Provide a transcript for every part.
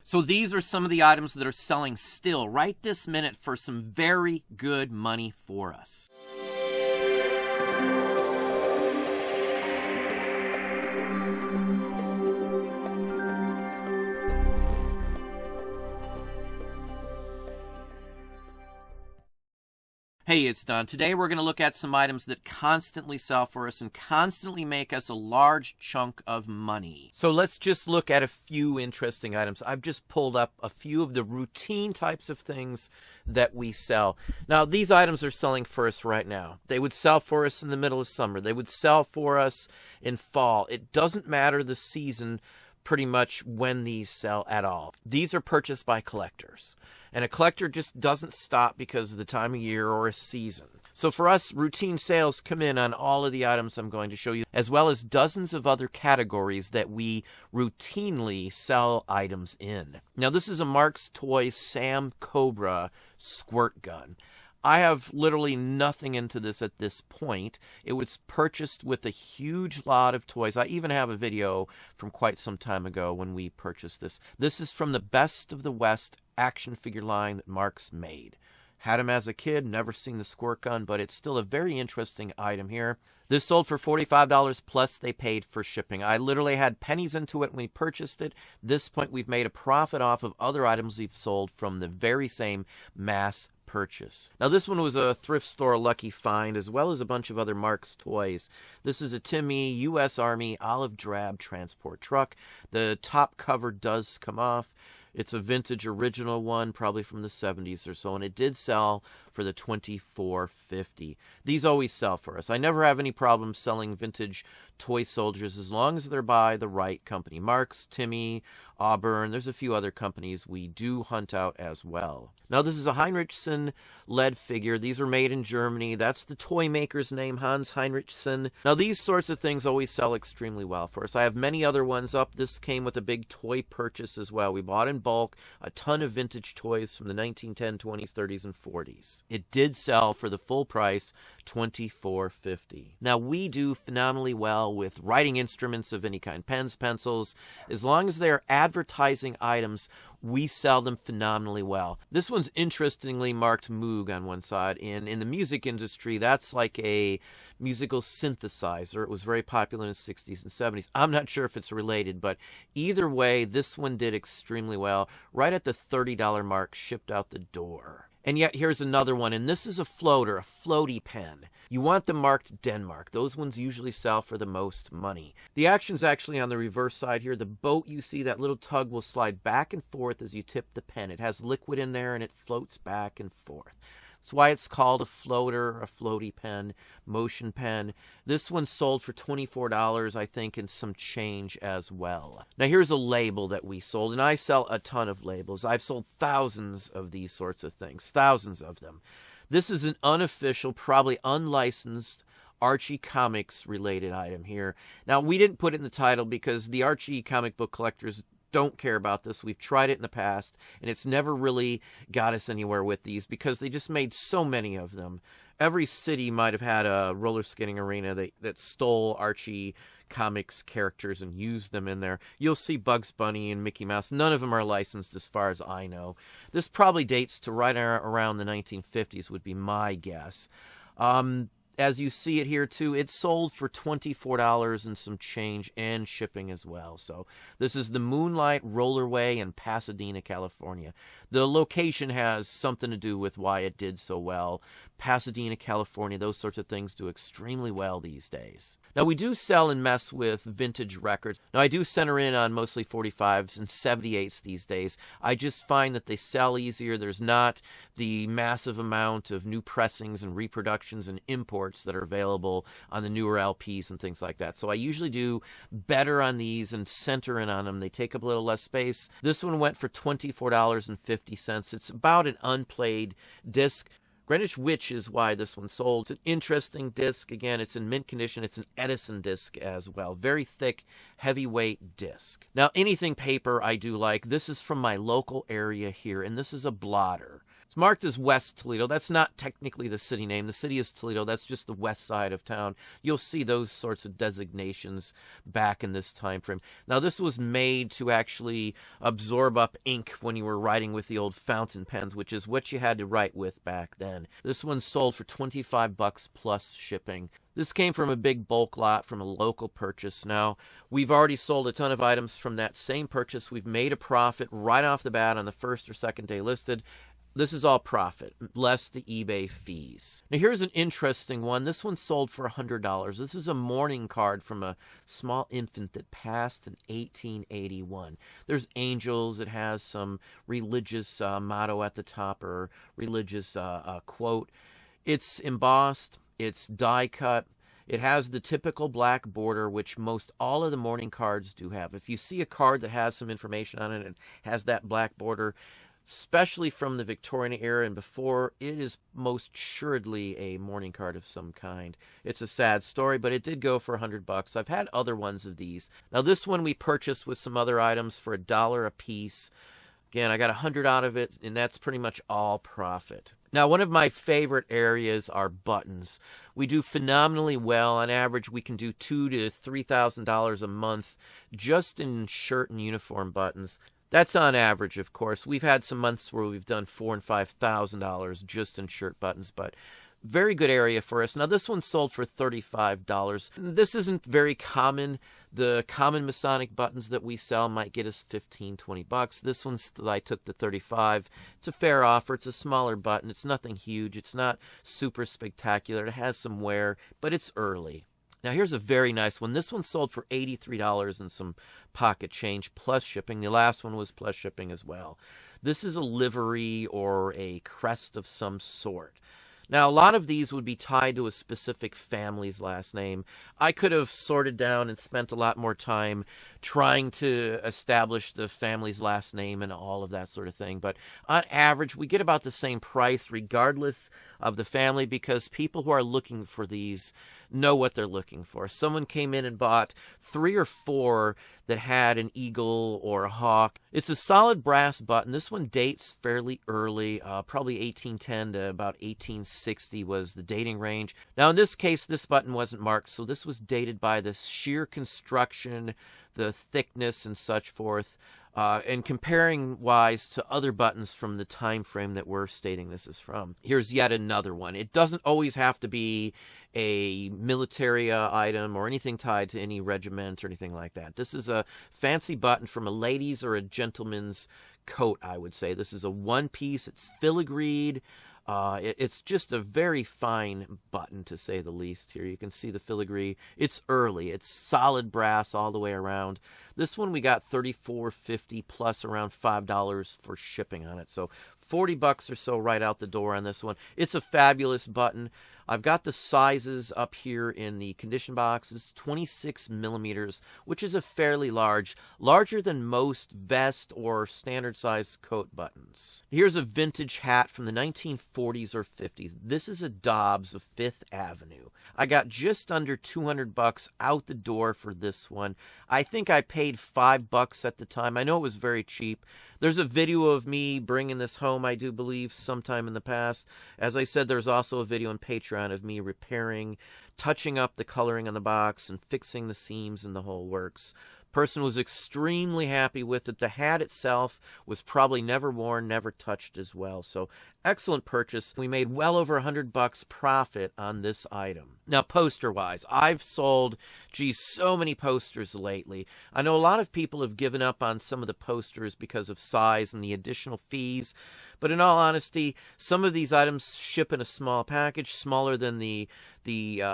So these are some of the items that are selling still right this minute for some very good money for us. Hey, it's Don. Today we're going to look at some items that constantly sell for us and constantly make us a large chunk of money. So let's just look at a few interesting items. I've just pulled up a few of the routine types of things that we sell. Now, these items are selling for us right now. They would sell for us in the middle of summer. They would sell for us in fall. It doesn't matter the season pretty much when these sell at all. These are purchased by collectors. And a collector just doesn't stop because of the time of year or a season. So for us, routine sales come in on all of the items I'm going to show you, as well as dozens of other categories that we routinely sell items in. Now, this is a Mark's Toys Sam Cobra squirt gun. I have literally nothing into this at this point. It was purchased with a huge lot of toys. I even have a video from quite some time ago when we purchased this. This is from the Best of the West action figure line that Mark's made. Had him as a kid, never seen the squirt gun, but it's still a very interesting item here. This sold for $45 plus they paid for shipping. I literally had pennies into it when we purchased it. At this point, we've made a profit off of other items we've sold from the very same mass purchase. Now, this one was a thrift store lucky find, as well as a bunch of other Mark's toys. This is a Timmy U.S. Army olive drab transport truck. The top cover does come off. It's a vintage original one, probably from the 70s or so, and it did sell for the $24.50. These always sell for us. I never have any problem selling vintage toy soldiers as long as they're by the right company. Mark's, Timmy, Auburn, there's a few other companies we do hunt out as well. Now, this is a Heinrichsen lead figure. These are made in Germany. That's the toy maker's name, Hans Heinrichsen. Now, these sorts of things always sell extremely well for us. I have many other ones up. This came with a big toy purchase as well. We bought in bulk a ton of vintage toys from the 1910s, 20s, 30s, and 40s. It did sell for the full price, $24.50. Now, we do phenomenally well with writing instruments of any kind, pens, pencils. As long as they're advertising items, we sell them phenomenally well. This one's interestingly marked Moog on one side. In the music industry, that's like a musical synthesizer. It was very popular in the 60s and 70s. I'm not sure if it's related, but either way, this one did extremely well. Right at the $30 mark, shipped out the door. And yet, here's another one, and this is a floater, a floaty pen. You want them marked Denmark. Those ones usually sell for the most money. The action's actually on the reverse side here. The boat, you see, that little tug will slide back and forth as you tip the pen. It has liquid in there, and it floats back and forth. That's why it's called a floater, a floaty pen, motion pen. This one sold for $24, I think, and some change as well. Now, here's a label that we sold, and I sell a ton of labels. I've sold thousands of these sorts of things, thousands of them. This is an unofficial, probably unlicensed Archie Comics related item here. Now, we didn't put it in the title because the Archie comic book collectors don't care about this. We've tried it in the past, and it's never really got us anywhere with these because they just made so many of them. Every city might have had a roller skating arena that stole Archie Comics characters and used them in there. You'll see Bugs Bunny and Mickey Mouse. None of them are licensed as far as I know. This probably dates to right around the 1950s would be my guess. As you see it here, too, it's sold for $24 and some change and shipping as well. So this is the Moonlight Rollerway in Pasadena, California. The location has something to do with why it did so well. Pasadena, California, those sorts of things do extremely well these days. Now, we do sell and mess with vintage records. Now, I do center in on mostly 45s and 78s these days. I just find that they sell easier. There's not the massive amount of new pressings and reproductions and imports that are available on the newer LPs and things like that. So I usually do better on these and center in on them. They take up a little less space. This one went for $24.50. It's about an unplayed disc. Greenwich Witch is why this one sold. It's an interesting disc. Again, it's in mint condition. It's an Edison disc as well. Very thick, heavyweight disc. Now, anything paper I do like. This is from my local area here, and this is a blotter. It's marked as West Toledo. That's not technically the city name. The city is Toledo. That's just the west side of town. You'll see those sorts of designations back in this time frame. Now, this was made to actually absorb up ink when you were writing with the old fountain pens, which is what you had to write with back then. This one sold for $25 plus shipping. This came from a big bulk lot from a local purchase. Now, we've already sold a ton of items from that same purchase. We've made a profit right off the bat on the first or second day listed. This is all profit, less the eBay fees. Now, here's an interesting one. This one sold for $100. This is a mourning card from a small infant that passed in 1881. There's angels. It has some religious motto at the top or religious quote. It's embossed. It's die cut. It has the typical black border, which most all of the mourning cards do have. If you see a card that has some information on it and has that black border, especially from the Victorian era and before, it is most assuredly a mourning card of some kind. It's a sad story, but it did go for $100. I've had other ones of these. Now, this one we purchased with some other items for $1 a piece. Again, I got 100 out of it, and that's pretty much all profit. Now, one of my favorite areas are buttons. We do phenomenally well. On average, we can do $2,000 to $3,000 a month just in shirt and uniform buttons. That's on average, of course. We've had some months where we've done $4,000 and $5,000 just in shirt buttons, but very good area for us. Now, this one sold for $35. This isn't very common. The common Masonic buttons that we sell might get us $15, $20. This one's that I took the $35. It's a fair offer. It's a smaller button. It's nothing huge. It's not super spectacular. It has some wear, but it's early. Now, here's a very nice one. This one sold for $83 and some pocket change plus shipping. The last one was plus shipping as well. This is a livery or a crest of some sort. Now, a lot of these would be tied to a specific family's last name. I could have sorted down and spent a lot more time trying to establish the family's last name and all of that sort of thing. But on average, we get about the same price regardless of the family because people who are looking for these know what they're looking for. Someone came in and bought 3 or 4 that had an eagle or a hawk. It's a solid brass button. This one dates fairly early, probably 1810 to about 1860 was the dating range. Now, in this case, this button wasn't marked, so this was dated by the sheer construction, the thickness, and such forth. And comparing wise to other buttons from the time frame that we're stating this is from. Here's yet another one. It doesn't always have to be a military item or anything tied to any regiment or anything like that. This is a fancy button from a lady's or a gentleman's coat, I would say. This is a one-piece. It's filigreed. It's just a very fine button, to say the least. Here you can see the filigree. It's early. It's solid brass all the way around. This one we got $34.50 plus around $5 for shipping on it. So $40 or so right out the door on this one. It's a fabulous button. I've got the sizes up here in the condition box. It's 26 millimeters, which is a fairly larger than most vest or standard size coat buttons. Here's a vintage hat from the 1940s or 50s. This is a Dobbs of Fifth Avenue. I got just under $200 out the door for this one. I think I paid $5 at the time. I know it was very cheap. There's a video of me bringing this home, I do believe, sometime in the past. As I said, there's also a video on Patreon of me repairing, touching up the coloring on the box, and fixing the seams and the whole works. Person was extremely happy with it. The hat itself was probably never worn, never touched as well. So excellent purchase. We made well over $100 profit on this item. Now, poster-wise, I've sold, so many posters lately. I know a lot of people have given up on some of the posters because of size and the additional fees. But in all honesty, some of these items ship in a small package, smaller than the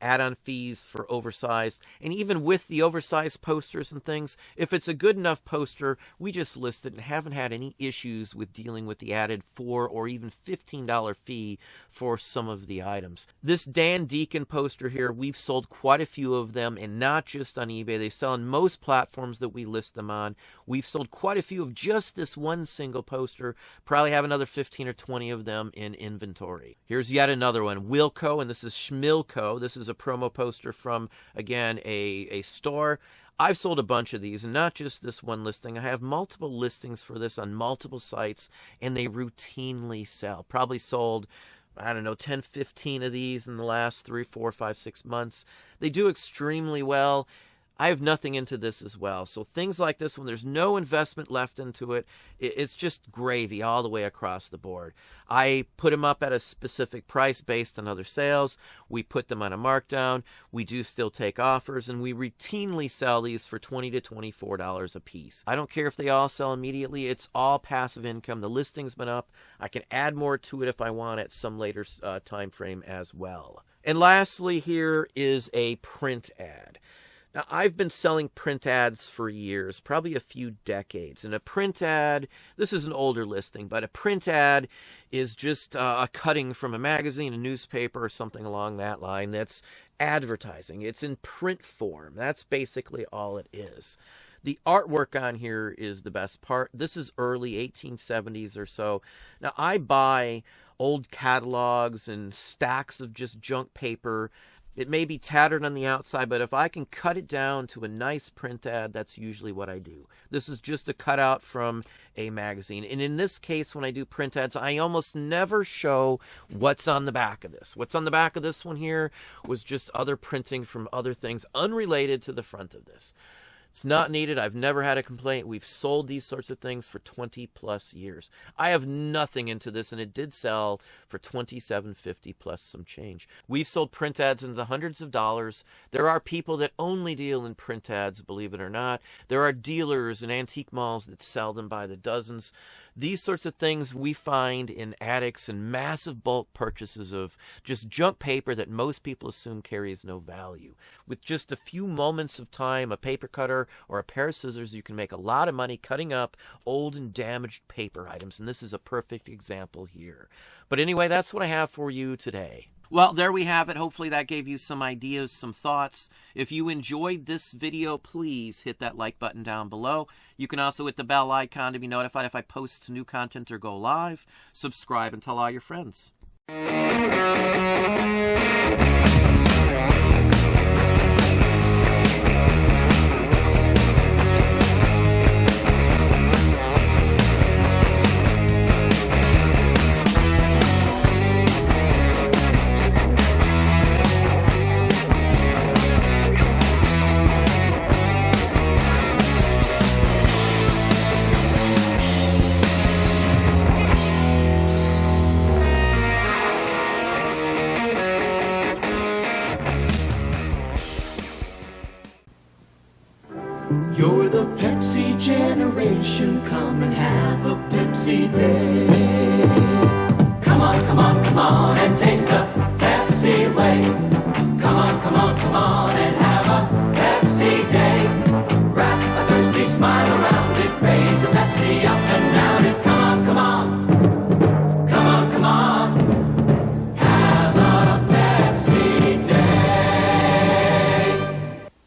add-on fees for oversized. And even with the oversized posters and things, if it's a good enough poster, we just list it and haven't had any issues with dealing with the added $4 or even $15 fee for some of the items. This Dan Deacon poster here, we've sold quite a few of them, and not just on eBay. They sell on most platforms that we list them on. We've sold quite a few of just this one single poster. Probably have another 15 or 20 of them in inventory. Here's yet another one, Wilco, and this is Schmilco. This is a promo poster from, again, a store. I've sold a bunch of these, and not just this one listing. I have multiple listings for this on multiple sites, and they routinely sell. Probably sold, I don't know, 10, 15 of these in the last 3, 4, 5, 6 months. They do extremely well. I have nothing into this as well. So things like this, when there's no investment left into it, it's just gravy all the way across the board. I put them up at a specific price based on other sales. We put them on a markdown. We do still take offers, and we routinely sell these for $20 to $24 a piece. I don't care if they all sell immediately. It's all passive income. The listing's been up. I can add more to it if I want at some later time frame as well. And lastly, here is a print ad. Now, I've been selling print ads for years, probably a few decades. And a print ad, this is an older listing, but a print ad is just a cutting from a magazine, a newspaper, or something along that line that's advertising. It's in print form. That's basically all it is. The artwork on here is the best part. This is early 1870s or so. Now, I buy old catalogs and stacks of just junk paper. It may be tattered on the outside, but if I can cut it down to a nice print ad, that's usually what I do. This is just a cutout from a magazine. And in this case, when I do print ads, I almost never show what's on the back of this. What's on the back of this one here was just other printing from other things unrelated to the front of this. It's not needed. I've never had a complaint. We've sold these sorts of things for 20 plus years. I have nothing into this, and it did sell for $27.50 plus some change. We've sold print ads into the hundreds of dollars. There are people that only deal in print ads, believe it or not. There are dealers and antique malls that sell them by the dozens. These sorts of things we find in attics and massive bulk purchases of just junk paper that most people assume carries no value. With just a few moments of time, a paper cutter or a pair of scissors, you can make a lot of money cutting up old and damaged paper items, and this is a perfect example here. But anyway, that's what I have for you today. Well, there we have it. Hopefully that gave you some ideas, some thoughts. If you enjoyed this video, please hit that like button down below. You can also hit the bell icon to be notified if I post new content or go live. Subscribe and tell all your friends. You're the Pepsi generation, come and have a Pepsi day. Come on, come on, come on, and taste the Pepsi way. Come on, come on, come on.